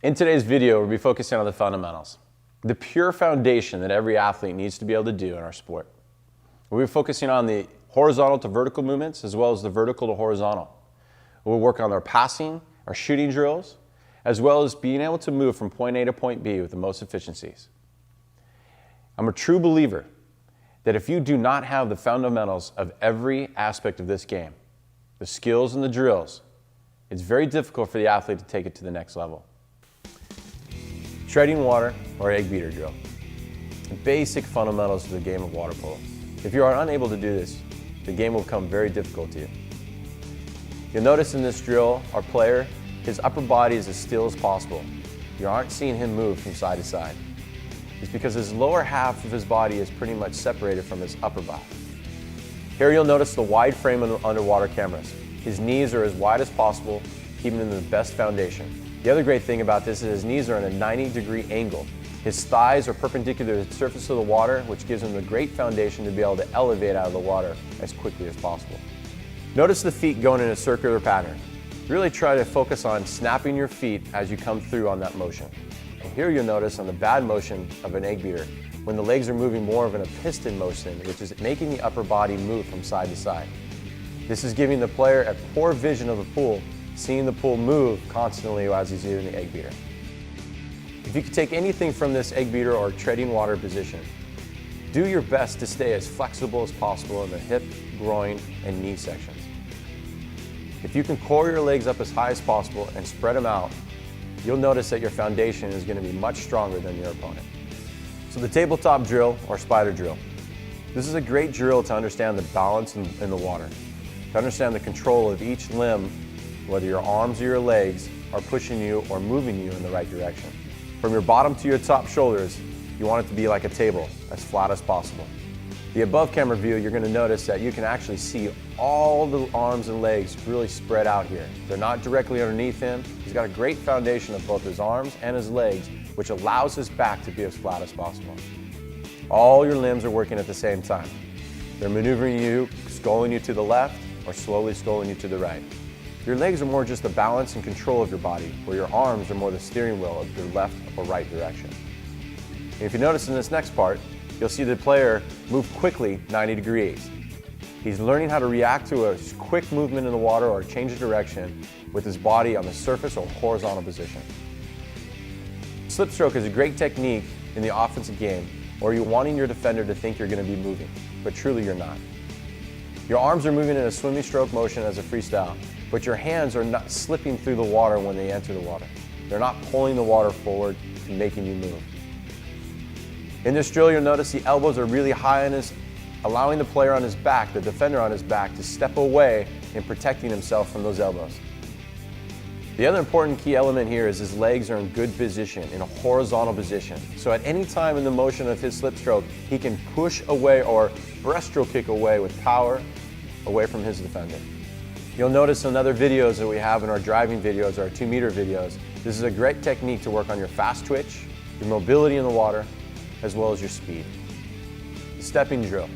In today's video, we'll be focusing on the fundamentals, the pure foundation that every athlete needs to be able to do in our sport. We'll be focusing on the horizontal to vertical movements as well as the vertical to horizontal. We'll work on our passing, our shooting drills, as well as being able to move from point A to point B with the most efficiencies. I'm a true believer that if you do not have the fundamentals of every aspect of this game, the skills and the drills, it's very difficult for the athlete to take it to the next level. Treading water or egg beater drill. The basic fundamentals of the game of water polo. If you are unable to do this, the game will become very difficult to you. You'll notice in this drill, our player, his upper body is as still as possible. You aren't seeing him move from side to side. It's because his lower half of his body is pretty much separated from his upper body. Here you'll notice the wide frame of the underwater cameras. His knees are as wide as possible, keeping him in the best foundation. The other great thing about this is his knees are at a 90-degree angle. His thighs are perpendicular to the surface of the water, which gives him a great foundation to be able to elevate out of the water as quickly as possible. Notice the feet going in a circular pattern. Really try to focus on snapping your feet as you come through on that motion. And here you'll notice on the bad motion of an egg beater, when the legs are moving more of in a piston motion, which is making the upper body move from side to side. This is giving the player a poor vision of the pool, seeing the pool move constantly as he's using the egg beater. If you could take anything from this egg beater or treading water position, do your best to stay as flexible as possible in the hip, groin, and knee sections. If you can core your legs up as high as possible and spread them out, you'll notice that your foundation is going to be much stronger than your opponent. So the tabletop drill or spider drill. This is a great drill to understand the balance in the water, to understand the control of each limb, whether your arms or your legs are pushing you or moving you in the right direction. From your bottom to your top shoulders, you want it to be like a table, as flat as possible. The above camera view, you're going to notice that you can actually see all the arms and legs really spread out here. They're not directly underneath him. He's got a great foundation of both his arms and his legs, which allows his back to be as flat as possible. All your limbs are working at the same time. They're maneuvering you, sculling you to the left, or slowly sculling you to the right. Your legs are more just the balance and control of your body, where your arms are more the steering wheel of your left or right direction. And if you notice in this next part, you'll see the player move quickly 90 degrees. He's learning how to react to a quick movement in the water or change of direction with his body on the surface or horizontal position. Slip stroke is a great technique in the offensive game, or you're wanting your defender to think you're going to be moving, but truly you're not. Your arms are moving in a swimming stroke motion as a freestyle, but your hands are not slipping through the water when they enter the water. They're not pulling the water forward and making you move. In this drill, you'll notice the elbows are really high on allowing the player on his back, the defender on his back, to step away and protecting himself from those elbows. The other important key element here is his legs are in good position, in a horizontal position. So at any time in the motion of his slip stroke, he can push away or breaststroke kick away with power away from his defender. You'll notice in other videos that we have in our driving videos, our 2-meter videos, this is a great technique to work on your fast twitch, your mobility in the water, as well as your speed. The stepping drill.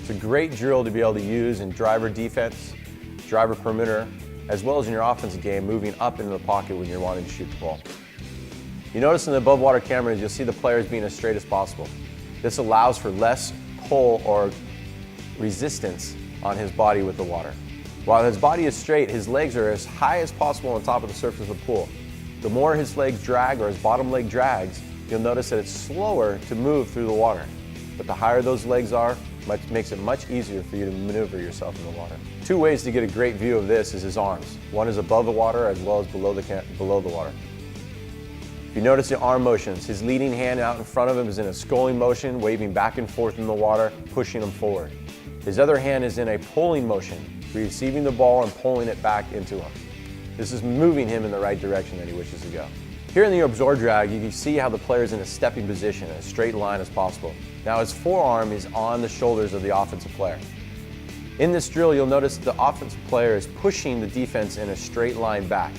It's a great drill to be able to use in driver defense, driver perimeter, as well as in your offensive game, moving up into the pocket when you're wanting to shoot the ball. You notice in the above water cameras, you'll see the players being as straight as possible. This allows for less pull or resistance on his body with the water. While his body is straight, his legs are as high as possible on top of the surface of the pool. The more his legs drag or his bottom leg drags, you'll notice that it's slower to move through the water. But the higher those legs are, makes it much easier for you to maneuver yourself in the water. 2 ways to get a great view of this is his arms. One is above the water as well as below the water. If you notice the arm motions, his leading hand out in front of him is in a sculling motion, waving back and forth in the water, pushing him forward. His other hand is in a pulling motion, receiving the ball and pulling it back into him. This is moving him in the right direction that he wishes to go. Here in the absorb drag, you can see how the player is in a stepping position, as straight line as possible. Now his forearm is on the shoulders of the offensive player. In this drill, you'll notice the offensive player is pushing the defense in a straight line back.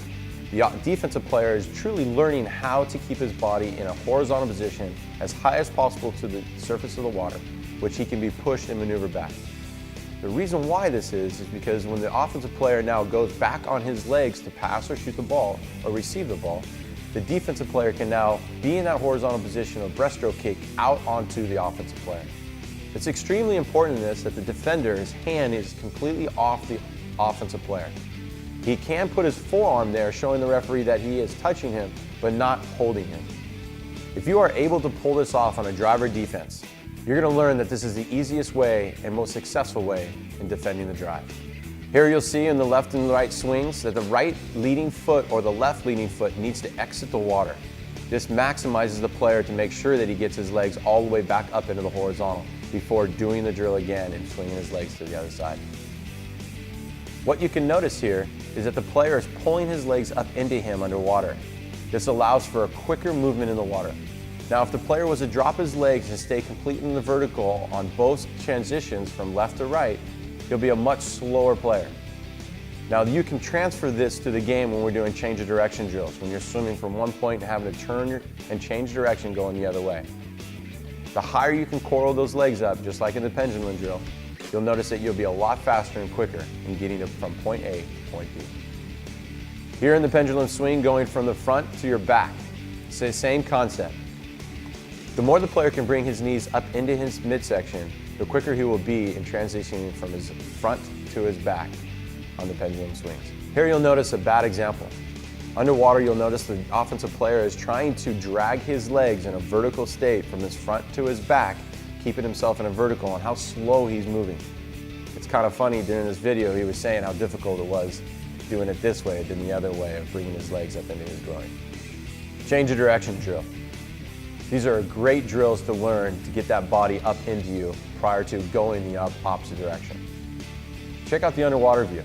The defensive player is truly learning how to keep his body in a horizontal position as high as possible to the surface of the water, which he can be pushed and maneuvered back. The reason why this is because when the offensive player now goes back on his legs to pass or shoot the ball or receive the ball, the defensive player can now be in that horizontal position of breaststroke kick out onto the offensive player. It's extremely important in this that the defender's hand is completely off the offensive player. He can put his forearm there, showing the referee that he is touching him, but not holding him. If you are able to pull this off on a driver defense, you're going to learn that this is the easiest way and most successful way in defending the drive. Here you'll see in the left and right swings that the right leading foot or the left leading foot needs to exit the water. This maximizes the player to make sure that he gets his legs all the way back up into the horizontal before doing the drill again and swinging his legs to the other side. What you can notice here is that the player is pulling his legs up into him underwater. This allows for a quicker movement in the water. Now, if the player was to drop his legs and stay completely in the vertical on both transitions from left to right, he'll be a much slower player. Now, you can transfer this to the game when we're doing change of direction drills, when you're swimming from one point and having to turn and change direction going the other way. The higher you can coil those legs up, just like in the pendulum drill, you'll notice that you'll be a lot faster and quicker in getting it from point A to point B. Here in the pendulum swing, going from the front to your back, it's the same concept. The more the player can bring his knees up into his midsection, the quicker he will be in transitioning from his front to his back on the pendulum swings. Here you'll notice a bad example. Underwater, you'll notice the offensive player is trying to drag his legs in a vertical state from his front to his back, keeping himself in a vertical and how slow he's moving. It's kind of funny, during this video he was saying how difficult it was doing it this way than the other way of bringing his legs up into his groin. Change of direction drill. These are great drills to learn to get that body up into you prior to going the opposite direction. Check out the underwater view.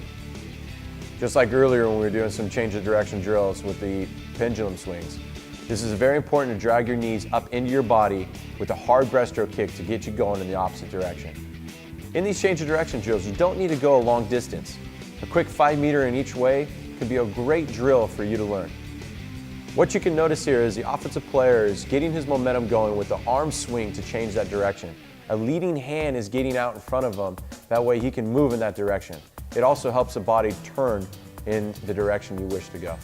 Just like earlier when we were doing some change of direction drills with the pendulum swings, this is very important to drag your knees up into your body with a hard breaststroke kick to get you going in the opposite direction. In these change of direction drills, you don't need to go a long distance. A quick 5 meter in each way could be a great drill for you to learn. What you can notice here is the offensive player is getting his momentum going with the arm swing to change that direction. A leading hand is getting out in front of him, that way he can move in that direction. It also helps the body turn in the direction you wish to go.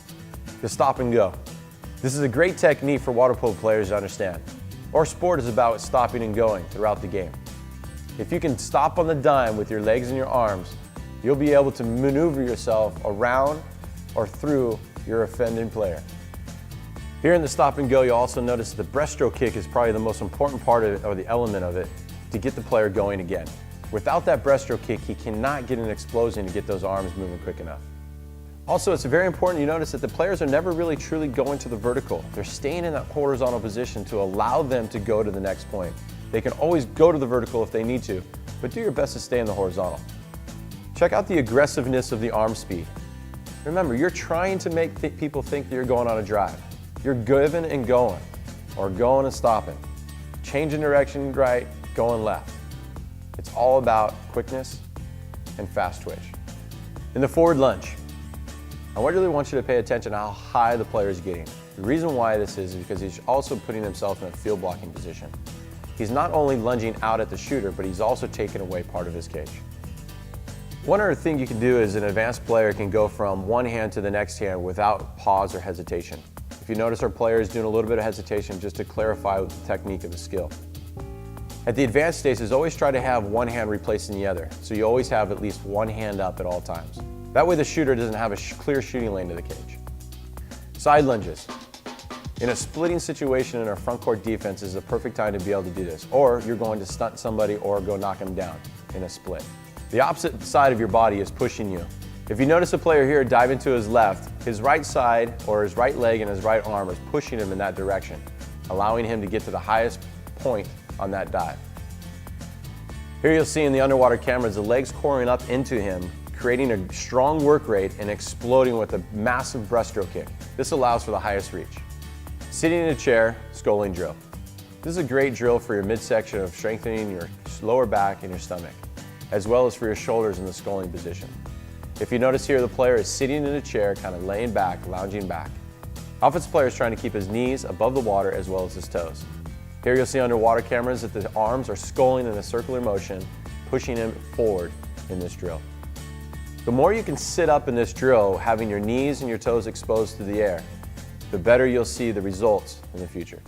The stop and go. This is a great technique for water polo players to understand. Our sport is about stopping and going throughout the game. If you can stop on the dime with your legs and your arms, you'll be able to maneuver yourself around or through your offending player. Here in the stop and go, you'll also notice the breaststroke kick is probably the most important part of it, or the element of it, to get the player going again. Without that breaststroke kick, he cannot get an explosion to get those arms moving quick enough. Also, it's very important you notice that the players are never really truly going to the vertical. They're staying in that horizontal position to allow them to go to the next point. They can always go to the vertical if they need to, but do your best to stay in the horizontal. Check out the aggressiveness of the arm speed. Remember, you're trying to make people think that you're going on a drive. You're giving and going, or going and stopping. Changing direction right, going left. It's all about quickness and fast twitch. In the forward lunge, I really want you to pay attention to how high the player is getting. The reason why this is because he's also putting himself in a field blocking position. He's not only lunging out at the shooter, but he's also taking away part of his cage. One other thing you can do is an advanced player can go from one hand to the next hand without pause or hesitation. If you notice, our player is doing a little bit of hesitation just to clarify the technique of the skill. At the advanced stages, always try to have one hand replacing the other, so you always have at least one hand up at all times. That way the shooter doesn't have a clear shooting lane to the cage. Side lunges. In a splitting situation in our front court defense is the perfect time to be able to do this, or you're going to stunt somebody or go knock them down in a split. The opposite side of your body is pushing you. If you notice a player here dive into his left, his right side or his right leg and his right arm is pushing him in that direction, allowing him to get to the highest point on that dive. Here you'll see in the underwater cameras the legs coring up into him, creating a strong work rate and exploding with a massive breaststroke kick. This allows for the highest reach. Sitting in a chair, sculling drill. This is a great drill for your midsection of strengthening your lower back and your stomach, as well as for your shoulders in the sculling position. If you notice here, the player is sitting in a chair, kind of laying back, lounging back. Offensive player is trying to keep his knees above the water as well as his toes. Here you'll see underwater cameras that the arms are sculling in a circular motion, pushing him forward in this drill. The more you can sit up in this drill, having your knees and your toes exposed to the air, the better you'll see the results in the future.